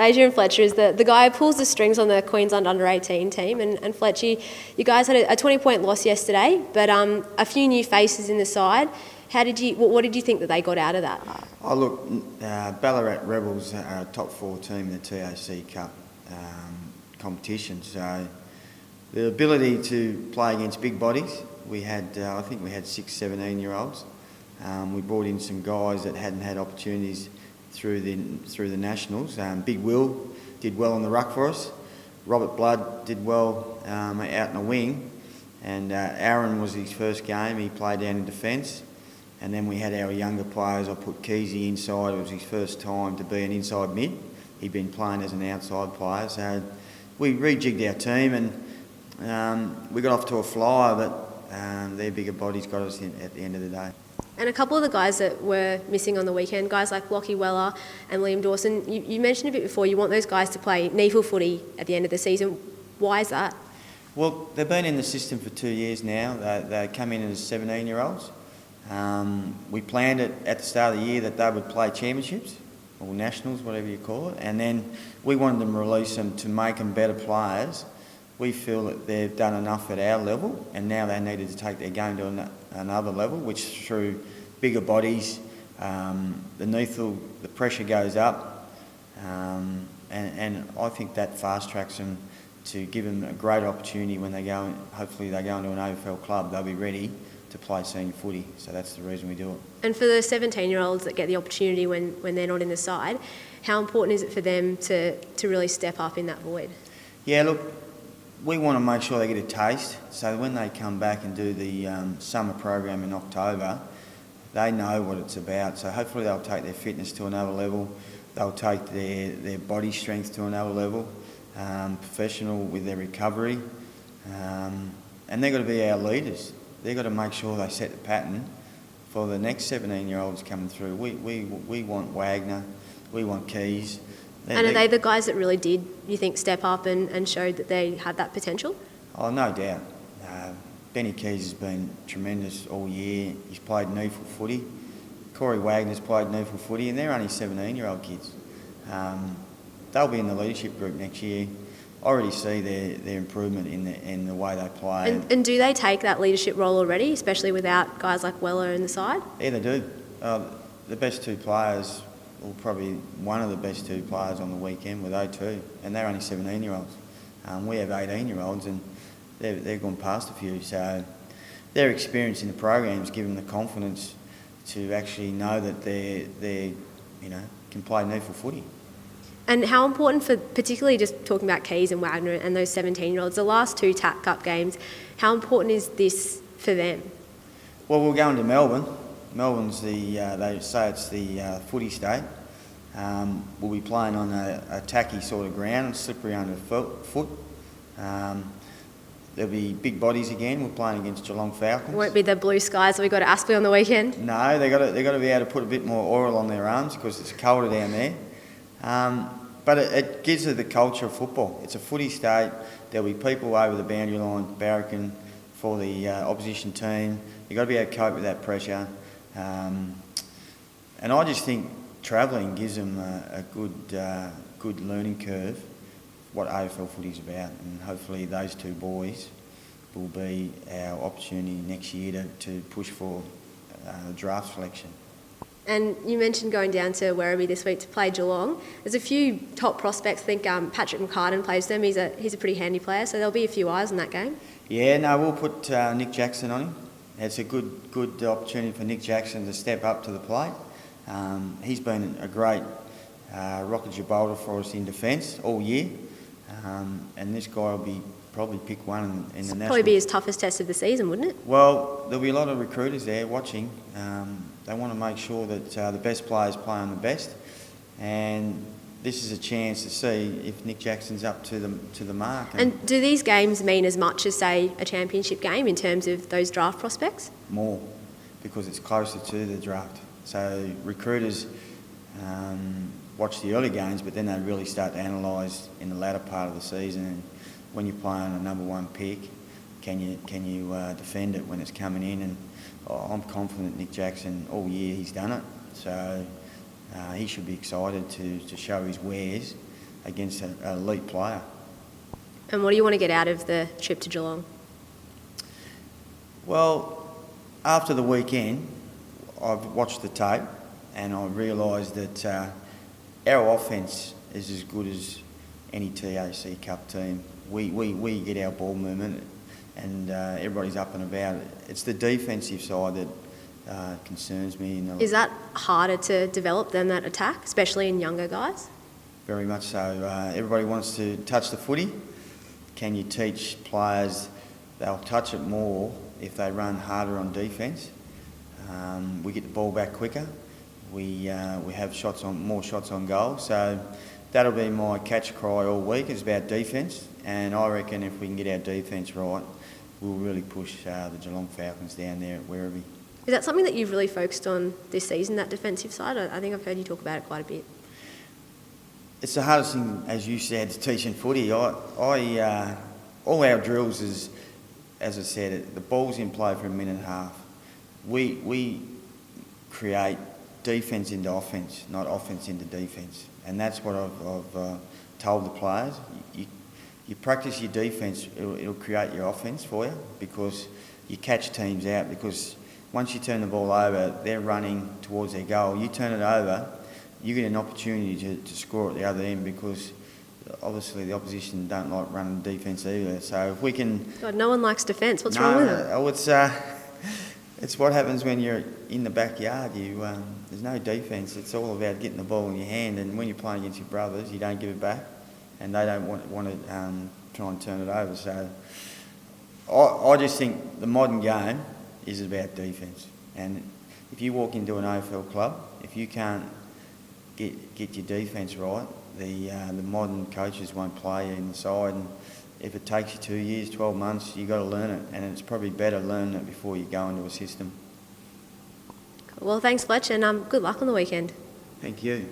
Adrian Fletcher is the guy who pulls the strings on the Queensland under-18 team. And Fletcher, you guys had a 20-point loss yesterday, but a few new faces in the side. What did you think that they got out of that? Oh look, Ballarat Rebels are a top 4 team in the TAC Cup competition. So the ability to play against big bodies, we had I think we had 6 17-year-olds. We brought in some guys that hadn't had opportunities through the nationals. Big Will did well on the ruck for us. Robert Blood did well out in the wing, and Aaron was his first game. He played down in defence, and then we had our younger players. I put Keezy inside. It was his first time to be an inside mid. He'd been playing as an outside player, so we rejigged our team, and we got off to a flyer. But their bigger bodies got us in at the end of the day. And a couple of the guys that were missing on the weekend, guys like Lockie Weller and Liam Dawson, you mentioned a bit before, you want those guys to play NEFL footy at the end of the season. Why is that? Well, they've been in the system for 2 years now. They come in as 17-year-olds. We planned it at the start of the year that they would play championships, or nationals, whatever you call it, and then we wanted them to release them to make them better players. We feel that they've done enough at our level, and now they needed to take their game to another level, which through bigger bodies, the pressure goes up, and I think that fast tracks them to give them a great opportunity when they go. Hopefully, they go into an AFL club. They'll be ready to play senior footy. So that's the reason we do it. And for the 17-year-olds that get the opportunity when they're not in the side, how important is it for them to really step up in that void? Yeah, look, we want to make sure they get a taste, so when they come back and do the summer program in October, they know what it's about. So hopefully they'll take their fitness to another level, they'll take their body strength to another level, professional with their recovery, and they've got to be our leaders. They've got to make sure they set the pattern for the next 17-year-olds coming through. We want Wagner, we want Keys. And are they the guys that really did, you think, step up and showed that they had that potential? Oh, no doubt. Benny Keys has been tremendous all year. He's played NEFL footy. Corey Wagner's played NEFL footy, and they're only 17-year-old kids. They'll be in the leadership group next year. I already see their improvement in the way they play. And do they take that leadership role already, especially without guys like Weller in the side? Yeah, they do. The best 2 players, or probably one of the best 2 players on the weekend were they 2, and they're only 17-year-olds. We have 18-year-olds, and they've gone past a few. So their experience in the programs give them the confidence to actually know that they can play NEFL footy. And how important for, particularly just talking about Keys and Wagner and those 17-year-olds, the last 2 TAC Cup games, how important is this for them? Well, we're going to Melbourne. Melbourne's they say it's the footy state. We'll be playing on a tacky sort of ground, slippery underfoot. There'll be big bodies again. We're playing against Geelong Falcons. It won't be the blue skies that we got at Aspley on the weekend? No, they've got to be able to put a bit more oil on their arms because it's colder down there. But it gives it the culture of football. It's a footy state. There'll be people over the boundary line barracking for the opposition team. You've got to be able to cope with that pressure. And I just think travelling gives them a good learning curve, what AFL footy's about, and hopefully those 2 boys will be our opportunity next year to push for draft selection. And you mentioned going down to Werribee this week to play Geelong. There's a few top prospects. I think Patrick McCartan plays them. He's a pretty handy player, so there'll be a few eyes on that game. Yeah, no, we'll put Nick Jackson on him. It's a good opportunity for Nick Jackson to step up to the plate. He's been a great rocket Gibraltar for us in defence all year, and this guy will probably pick one in the national. Probably be his toughest test of the season, wouldn't it? Well, there'll be a lot of recruiters there watching. They want to make sure that the best players play on the best, and this is a chance to see if Nick Jackson's up to the mark. And do these games mean as much as, say, a championship game in terms of those draft prospects? More, because it's closer to the draft. So recruiters watch the early games, but then they really start to analyse in the latter part of the season. And when you're playing a number 1 pick, can you defend it when it's coming in? And I'm confident Nick Jackson all year he's done it. So he should be excited to show his wares against an elite player. And what do you want to get out of the trip to Geelong? Well, after the weekend, I've watched the tape and I realised that our offence is as good as any TAC Cup team. We get our ball movement and everybody's up and about. It's the defensive side that concerns me. Is that harder to develop than that attack, especially in younger guys? Very much so. Everybody wants to touch the footy. Can you teach players they'll touch it more if they run harder on defence? We get the ball back quicker. We have more shots on goal. So that'll be my catch cry all week. It's about defence, and I reckon if we can get our defence right, we'll really push the Geelong Falcons down there at Werribee. Is that something that you've really focused on this season, that defensive side? I think I've heard you talk about it quite a bit. It's the hardest thing, as you said, teaching footy. All our drills is, as I said, the ball's in play for a minute and a half. We create defence into offence, not offence into defence. And that's what I've told the players. You practice your defence, it'll create your offence for you, because you catch teams out. Because once you turn the ball over, they're running towards their goal. You turn it over, you get an opportunity to score at the other end, because obviously the opposition don't like running defence either. So if we can... God, no one likes defence. What's wrong with it? It's what happens when you're in the backyard. There's no defence. It's all about getting the ball in your hand, and when you're playing against your brothers, you don't give it back, and they don't want to try and turn it over. So I just think the modern game is about defence, and if you walk into an AFL club, if you can't get your defence right, the modern coaches won't play you in the side, and if it takes you 2 years, 12 months, you've got to learn it, and it's probably better learning it before you go into a system. Well, thanks, Fletcher, and good luck on the weekend. Thank you.